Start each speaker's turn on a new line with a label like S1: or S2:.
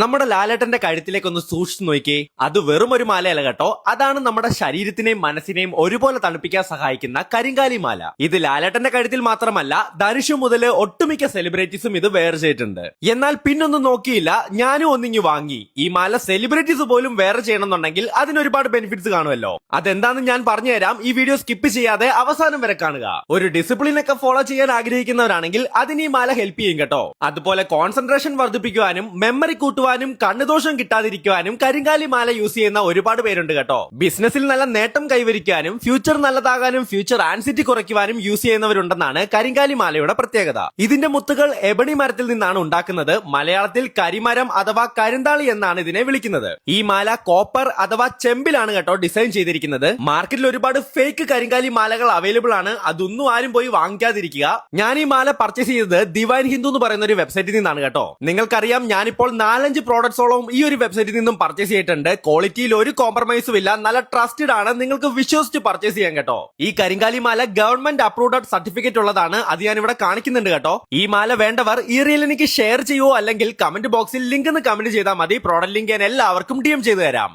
S1: നമ്മുടെ ലാലേട്ടന്റെ കഴുത്തിലേക്ക് ഒന്ന് സൂക്ഷിച്ചു നോക്കിയേ. അത് വെറും ഒരു മാലയല്ല കേട്ടോ, അതാണ് നമ്മുടെ ശരീരത്തിനെയും മനസ്സിനെയും ഒരുപോലെ തണുപ്പിക്കാൻ സഹായിക്കുന്ന കരിങ്കാലി മാല. ഇത് ലാലേട്ടന്റെ കഴുത്തിൽ മാത്രമല്ല, ധനുഷ് മുതൽ ഒട്ടുമിക്ക സെലിബ്രിറ്റീസും ഇത് വെയർ ചെയ്തിട്ടുണ്ട്. എന്നാൽ പിന്നൊന്നും നോക്കിയില്ല, ഞാനും ഒന്നിങ്ങി വാങ്ങി. ഈ മാല സെലിബ്രിറ്റീസ് പോലും വെയർ ചെയ്യണമെന്നുണ്ടെങ്കിൽ അതിന് ഒരുപാട് ബെനിഫിറ്റ്സ് കാണുമല്ലോ. അതെന്താന്ന് ഞാൻ പറഞ്ഞുതരാം. ഈ വീഡിയോ സ്കിപ്പ് ചെയ്യാതെ അവസാനം വരെ കാണുക. ഒരു ഡിസിപ്ലിൻ ഒക്കെ ഫോളോ ചെയ്യാൻ ആഗ്രഹിക്കുന്നവരാണെങ്കിൽ അതിന് ഈ മാല ഹെൽപ്പ് ചെയ്യും കേട്ടോ. അതുപോലെ കോൺസെൻട്രേഷൻ വർദ്ധിപ്പിക്കുവാനും മെമ്മറി കൂട്ടുവാനും കണ്ണുദോഷം കിട്ടാതിരിക്കുവാനും കരിങ്കാലി മാല യൂസ് ചെയ്യുന്ന ഒരുപാട് പേരുണ്ട് കേട്ടോ. ബിസിനസ്സിൽ നല്ല നേട്ടം കൈവരിക്കാനും ഫ്യൂച്ചർ നല്ലതാകാനും ഫ്യൂച്ചർ ആൻസിറ്റി കുറയ്ക്കുവാനും യൂസ് ചെയ്യുന്നവരുണ്ടെന്നാണ് കരിങ്കാലി മാലയുടെ പ്രത്യേകത. ഇതിന്റെ മുത്തുകൾ എബണി മരത്തിൽ നിന്നാണ് ഉണ്ടാക്കുന്നത്. മലയാളത്തിൽ കരിമരം അഥവാ കരിന്താളി എന്നാണ് ഇതിനെ വിളിക്കുന്നത്. ഈ മാല കോപ്പർ അഥവാ ചെമ്പിലാണ് കേട്ടോ ഡിസൈൻ ചെയ്തിരിക്കുന്നത്. മാർക്കറ്റിൽ ഒരുപാട് ഫേക്ക് കരിങ്കാലി മാലകൾ അവൈലബിൾ ആണ്. അതൊന്നും ആരും പോയി വാങ്ങിക്കാതിരിക്കുക. ഞാൻ ഈ മാല പർച്ചേസ് ചെയ്തത് ദിവൈൻ ഹിന്ദു എന്ന് പറയുന്ന ഒരു വെബ്സൈറ്റിൽ നിന്നാണ് കേട്ടോ. നിങ്ങൾക്കറിയാം, ഞാനിപ്പോൾ 4-5 പ്രോഡക്ട്സോളം ഈ ഒരു വെബ്സൈറ്റിൽ നിന്നും പർച്ചേസ് ചെയ്തിട്ടുണ്ട്. ക്വാളിറ്റിയിൽ ഒരു കോംപ്രമൈസും ഇല്ല, നല്ല ട്രസ്റ്റഡ് ആണ്, നിങ്ങൾക്ക് വിശ്വസിച്ച് പർച്ചേസ് ചെയ്യാൻ കേട്ടോ. ഈ കരിങ്കാലി മാല ഗവൺമെന്റ് അപ്രൂവ്ഡ് സർട്ടിഫിക്കറ്റ് ഉള്ളതാണ്. അത് ഞാൻ ഇവിടെ കാണിക്കുന്നുണ്ട് കേട്ടോ. ഈ മാല വേണ്ടവർ ഈ റീൽ എനിക്ക് ഷെയർ ചെയ്യുവോ അല്ലെങ്കിൽ കമന്റ് ബോക്സിൽ ലിങ്ക് എന്ന് കമന്റ് ചെയ്താൽ മതി. പ്രോഡക്റ്റ് ലിങ്ക് ഞാൻ എല്ലാവർക്കും DM ചെയ്തു തരാം.